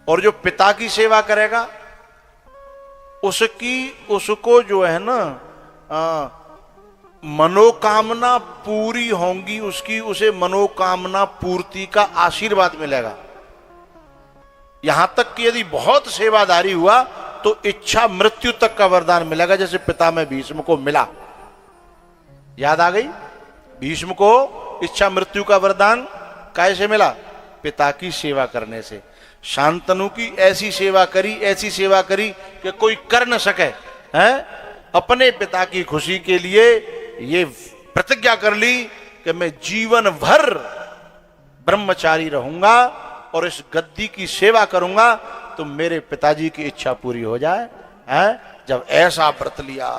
और जो पिता की सेवा करेगा उसको जो है ना मनोकामना पूरी होंगी उसकी, उसे मनोकामना पूर्ति का आशीर्वाद मिलेगा। यहां तक कि यदि बहुत सेवादारी हुआ तो इच्छा मृत्यु तक का वरदान मिलेगा, जैसे पिता में भीष्म को मिला। याद आ गई? भीष्म को इच्छा मृत्यु का वरदान कैसे मिला? पिता की सेवा करने से। शांतनु की ऐसी सेवा करी कि कोई कर न सके, हैं? अपने पिता की खुशी के लिए ये प्रतिज्ञा कर ली कि मैं जीवन भर ब्रह्मचारी रहूंगा और इस गद्दी की सेवा करूंगा तो मेरे पिताजी की इच्छा पूरी हो जाए, हैं? जब ऐसा व्रत लिया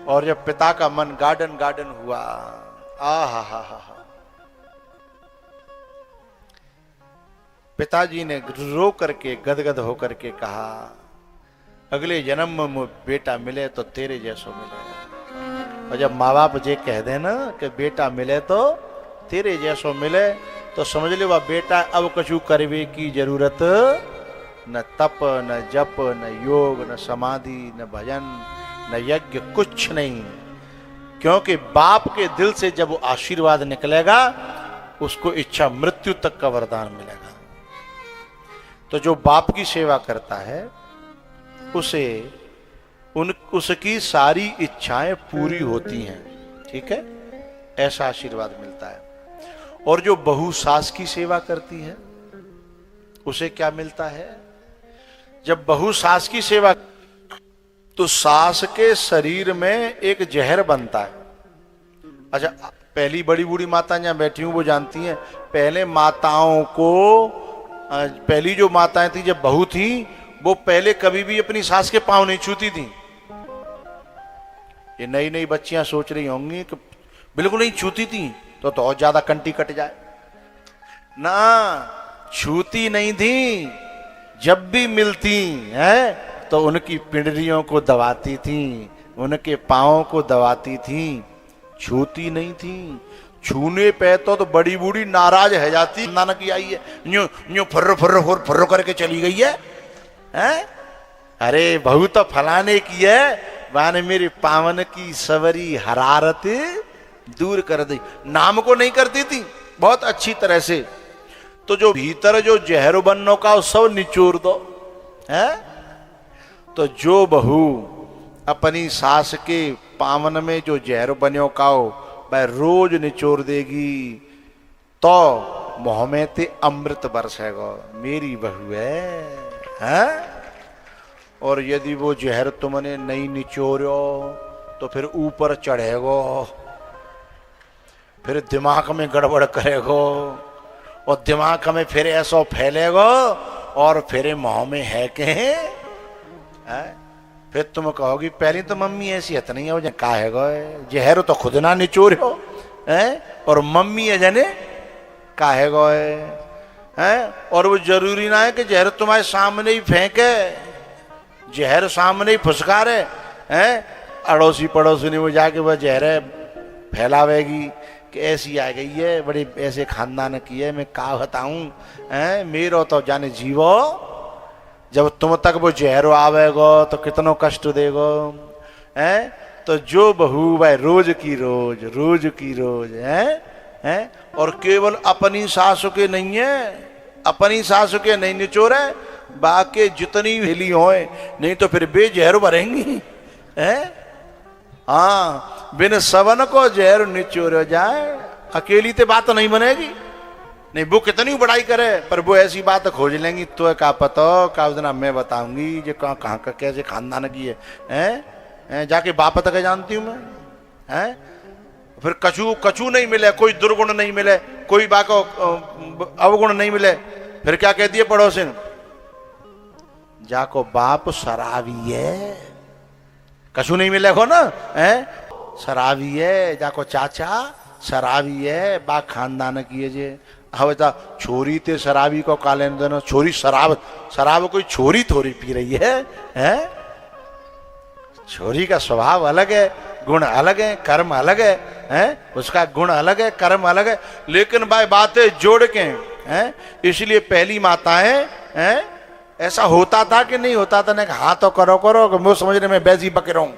और जब पिता का मन गार्डन गार्डन हुआ, हा, पिताजी ने रो करके गदगद होकर के कहा, अगले जन्म में बेटा मिले तो तेरे जैसो मिले। और जब माँ बाप जे कह देना कि बेटा मिले तो तेरे जैसो मिले, तो समझ ले वह बेटा अब कछु करवे की जरूरत न तप न जप न योग न समाधि न भजन न यज्ञ, कुछ नहीं। क्योंकि बाप के दिल से जब वो आशीर्वाद निकलेगा उसको इच्छा मृत्यु तक का वरदान मिलेगा। तो जो बाप की सेवा करता है उसे उसकी सारी इच्छाएं पूरी होती हैं, ठीक है, ऐसा आशीर्वाद मिलता है। और जो बहू सास की सेवा करती है उसे क्या मिलता है? जब बहू सास की सेवा तो सास के शरीर में एक जहर बनता है। अच्छा, पहली बड़ी बूढ़ी माता जहां बैठी हूं वो जानती हैं, पहले माताओं को, पहली जो माताएं थी जब बहू थी वो पहले कभी भी अपनी सास के पांव नहीं छूती थी। ये नई नई बच्चियां सोच रही होंगी कि बिल्कुल नहीं छूती थी तो और ज्यादा कंटी कट जाए ना, छूती नहीं थी। जब भी मिलती है तो उनकी पिंडलियों को दबाती थी, उनके पांवों को दबाती थी, छूती नहीं थी। छूने पे तो बड़ी बूढ़ी नाराज है जाती, नानक की आई है यूं यूं फर्रो करके चली गई है, हैं? अरे बहू तो फलाने की है, वाने मेरे पावन की सवरी हरारत दूर कर दी। नाम को नहीं करती थी बहुत अच्छी तरह से। तो जो भीतर जो जहर बनने का सब निचोड़ दो, है? तो जो बहू अपनी सास के पावन में जो जहर बनो का वह रोज निचोड़ देगी तो मुंह में ते अमृत बरसेगा, मेरी बहू है? और यदि वो जहर तुमने नहीं निचोड़ो तो फिर ऊपर चढ़ेगो, फिर दिमाग में गड़बड़ करेगो और दिमाग में फिर ऐसा फैलेगो और फिर मुंह में है के फिर तुम कहोगी पहले तो मम्मी ऐसी हत नहीं है, का है गो जहर तो खुद ना निचोड़ो है और मम्मी है जने का है गो है। और वो जरूरी ना है कि जहर तुम्हारे सामने ही फेंके, जहर सामने ही फुसकारे, हैं? अड़ोसी पड़ोसी ने वो जाके वह जहर फैलावेगी कि ऐसी आ गई है, बड़े ऐसे खानदान की है, मैं का बताऊं, हैं? मेरो तो जाने जीवो, जब तुम तक वो जहर आवेगो तो कितनो कष्ट देगो, हैं? तो जो बहू वह रोज की रोज हैं? और केवल अपनी सासु के नहीं है, अपनी सासु के नहीं निचोरे, बाकी जितनी हिली होए, नहीं तो फिर बेजहर भरेंगी, हैं? हाँ, बिन सवन को जहर निचोर जाए, अकेली तो बात नहीं बनेगी। नहीं वो कितनी बड़ाई करे पर वो ऐसी बात खोज लेंगी तो का पता का उतना मैं बताऊंगी जो कहाँ का कैसे खानदान की है? जाके बाप तक जानती हूँ मैं, हैं? फिर कछु नहीं मिले, कोई दुर्गुण नहीं मिले, कोई बाको अवगुण नहीं मिले, फिर क्या कहती है पड़ोसिन, जाको बाप शराबी है, कछु नहीं मिले को ना, है? शराबी है, जाको चाचा शराबी है, बा खानदान की जे हवेता छोरी ते शराबी को कालेन देनो, छोरी शराब कोई छोरी थोड़ी पी रही है? छोरी का स्वभाव अलग है, गुण अलग है, कर्म अलग है? उसका गुण अलग है, कर्म अलग है, लेकिन भाई बातें जोड़ के हैं। इसलिए पहली माताएं हैं? ऐसा होता था कि नहीं होता था? ने हाँ तो करो करो, वो समझने में बैजी बके रहूं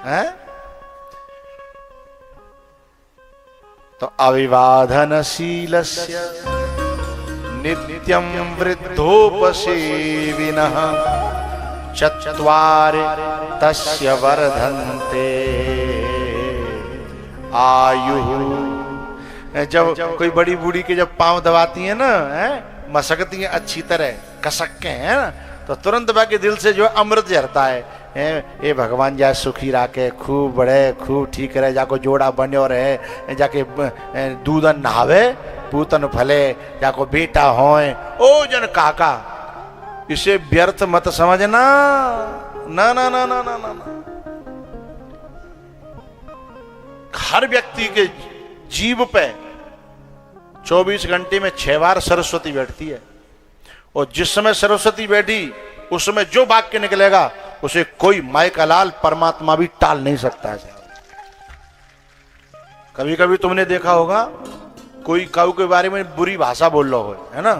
हैं। तो अविवादनशीलस्य नित्यं वृद्धोपसेविनः चत्वारि तस्य वर्धन्ते आयुः। जब कोई बड़ी बूढ़ी के जब पांव दबाती है ना, मसकती है अच्छी तरह, कसक के है ना, तो तुरंत बाकी दिल से जो अमृत झरता है। ये भगवान जा सुखी राखे, खूब बढ़े, खूब ठीक रहे, जाको जोड़ा बन्यो रहे, जाके दूधन नहावे, पूतन फले, जाको बेटा होए, ओ जन काका। इसे व्यर्थ मत समझना, ना ना ना ना ना ना, ना। हर व्यक्ति के जीव पे 24 घंटे में 6 बार सरस्वती बैठती है, और जिस समय सरस्वती बैठी उस समय जो वाक्य निकलेगा उसे कोई माय का लाल परमात्मा भी टाल नहीं सकता है। कभी कभी तुमने देखा होगा कोई काऊ के बारे में बुरी भाषा बोल रहा हो, है ना,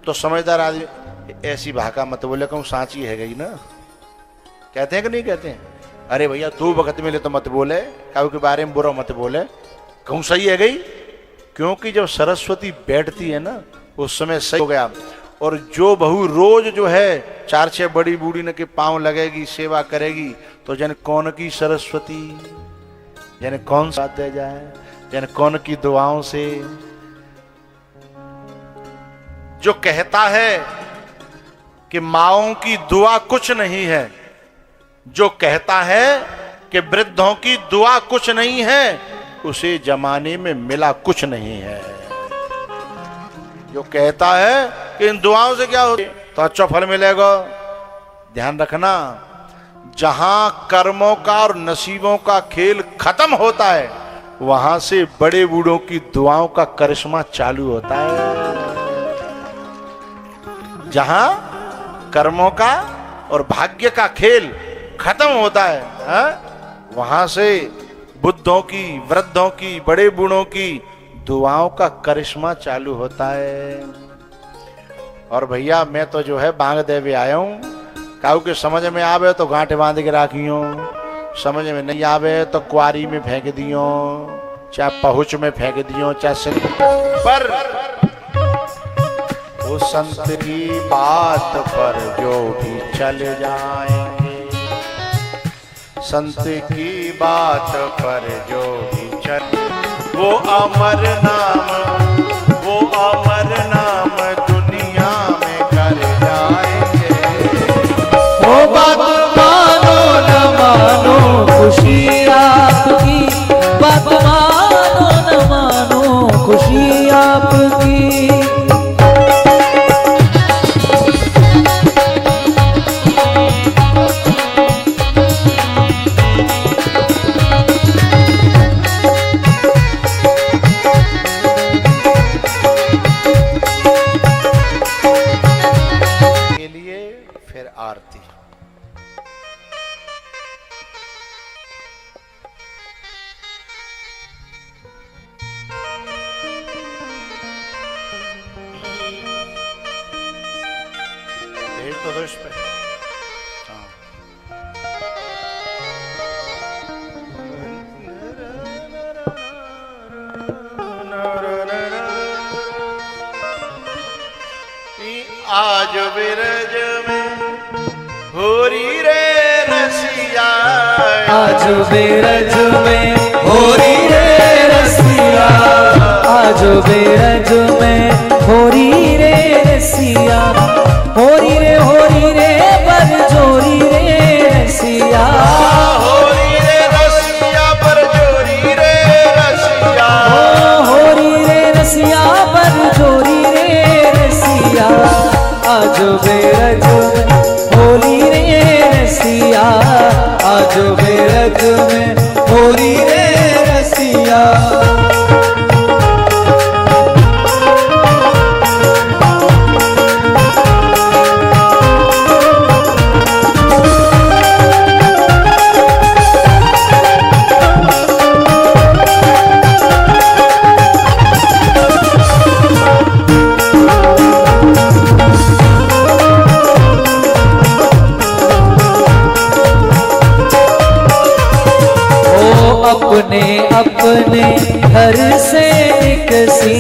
तो समझदार आदमी ऐसी भाषा मत बोले, कहूं सांची है गई ना, कहते हैं कि नहीं कहते हैं? अरे भैया 2 वक्त मिले तो मत बोले, काऊ के बारे में बुरा मत बोले, कहूं सही है गई। क्योंकि जब सरस्वती बैठती है ना उस समय सही हो गया। और जो बहू रोज जो है 4-6 बड़ी बूढ़ी ने के पांव लगेगी, सेवा करेगी, तो जन कौन की सरस्वती, जन कौन साथ दे जाए, जन कौन की दुआओं से। जो कहता है कि माओं की दुआ कुछ नहीं है, जो कहता है कि वृद्धों की दुआ कुछ नहीं है, उसे जमाने में मिला कुछ नहीं है। जो कहता है कि इन दुआओं से क्या होगा तो अच्छा फल मिलेगा, ध्यान रखना, जहां कर्मों का और नसीबों का खेल खत्म होता है वहां से बड़े बूढ़ों की दुआओं का करिश्मा चालू होता है। जहां कर्मों का और भाग्य का खेल खत्म होता है, वहां से बुद्धों की, वृद्धों की, बड़े बूढ़ों की दुआओं का करिश्मा चालू होता है। और भैया मैं तो जो है बांग देवे आया हूं, काऊ के समझ में आवे तो गांठ बांध के राखियो, समझ में नहीं आवे तो क्वारी में फेंक दियो, चाहे पहुंच में फेंक दियो, चाहे सिर पर। वो संत की बात पर जो भी चल जाएंगे, संत की बात पर जो भी चल, वो अमर नाम, वो अमर नाम दुनिया में कर जाएंगे। वो बात मानो न मानो खुशी आपकी, बात मानो न मानो खुशी आपकी। आरती भेज तो इस पे। आज बिरज में होरी रे रसिया, आज बेरज में होरी रे रसिया, आज बेरज में होरी रे रसिया, होरी रे बरजोरी रे रसिया, होरी रे रसिया बरजोरी रे रसिया, होरी रे रसिया बरजोरी रे रसिया। आज बेरज में होली रे रसिया, आज बेरज में होली रे रसिया। अपने घर से निकसी,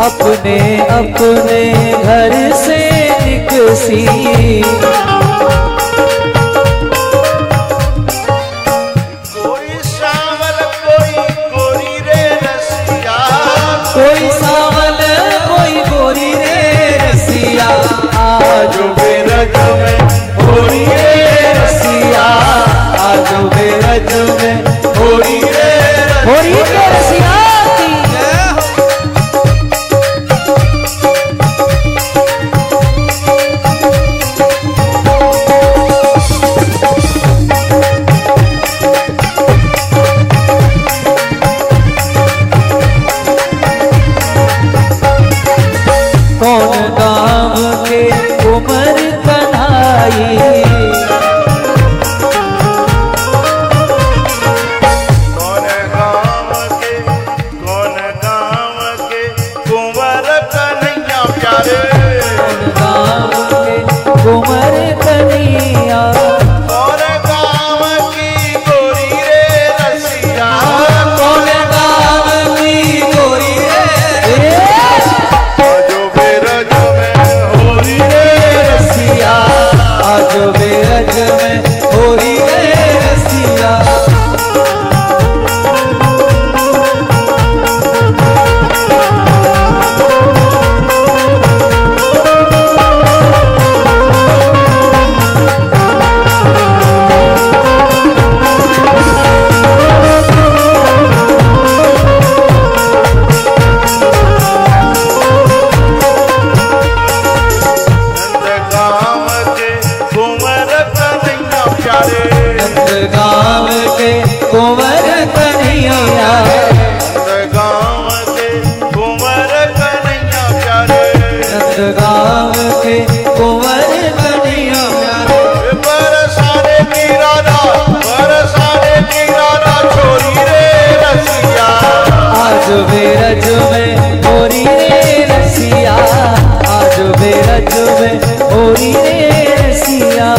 अपने अपने घर से निकसी। कोई सावल कोई गोरी रे रसिया, कोई सावल कोई गोरी रे रसिया, आज बेरज में होरी रे रसिया, आज बेरज में होरी रे रसिया की। कौन गाँव के कुंवर कन्हाई, कौन गाँव के कुंवर कन्हैया प्यारे, कौन गाँव के कुंवर कन्हैया, कौन गाँव की गोरी रे रसिया, कौन गाँव की गोरी रे जो बेरज में होरी रे रसिया, आज बेरज में होरी रे रसिया। गाँव के कुंवर कन्हैया गाँव के कुंवर कन्हैया प्यारे, गाँव के कुंवर कन्हैया प्यारे, बरसाने की राधा छोरी रे रसिया, आज बेरज में होरी रे रसिया, आज बेरज में होरी रे रसिया।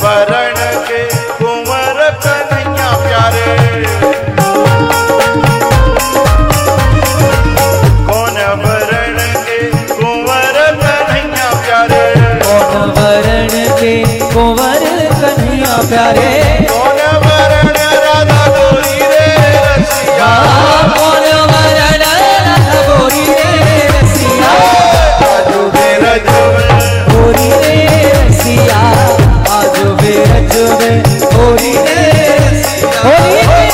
वरण के कुंवर कन्हैया प्यारे, कौन वरण के कुंवर कन्हैया प्यारे, कौन वरण के कुंवर कन्हैया प्यारे, कौन वरण राधा गोरी रे रसिया, कौन वरण राधा गोरी रे रसिया, आज बेरज में होरी रे रसिया, आज बेरज में होरी रे रसिया, होरी रे रसिया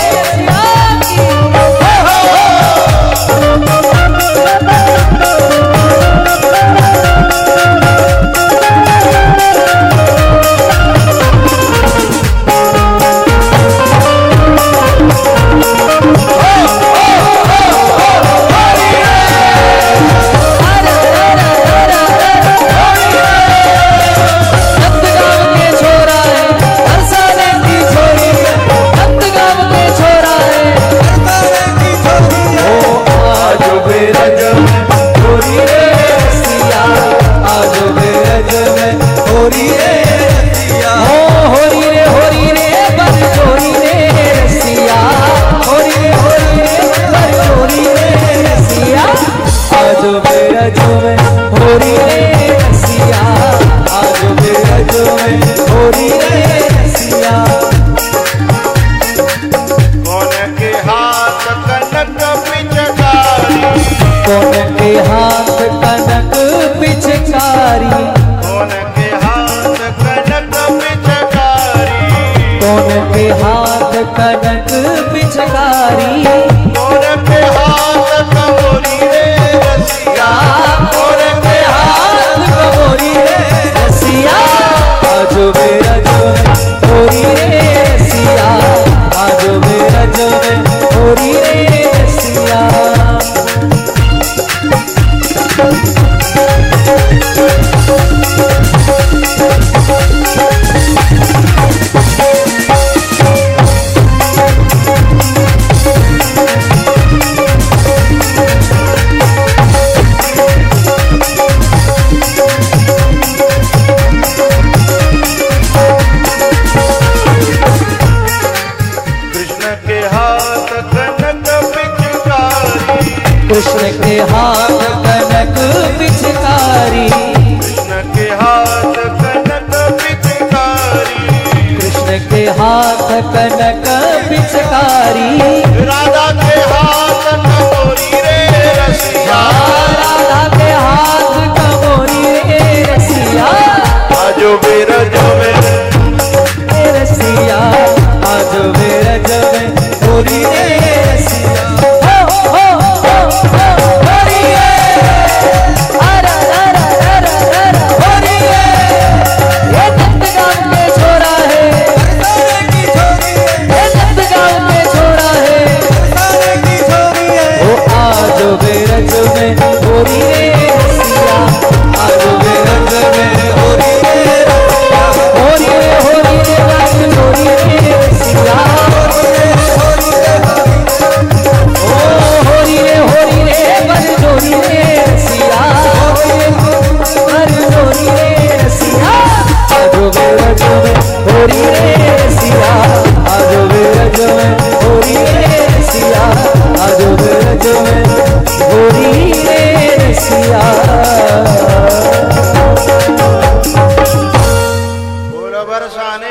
की। हाथ कनक पिचकारी मोर पे हाथ कमोरी रे रसिया मोर पे हाथ कमोरी रे रसिया कृष्ण के हाथ कनक पिचकारी, कृष्ण के हाथ कनक पिचकारी, कृष्ण के हाथ कनक पिचकारी, राधा के हाथ कटोरी रे रसिया, राधा के हाथ कमोरी रे रसिया, आजो बेरज में रसिया, आज बेरज में होरी रे रसिया। होरी रे, अरा अरा अरा अरा होरी रे, ये नंदगांव के छोरा है, ये नंदगांव के छोरा है, ओ आज बेरज में होरी रे रसिया, आज बेरज में होरी रे रसिया, होरी रे रंग होरी रे रसिया, ओ होरी रे बरजोरी रे रसिया, बरजोरी रे रसिया, आज बेरज में होरी रे रसिया, आज बेरज में होरी रे रसिया, आज बेरज में होरी रे रसिया। बोल बरसाने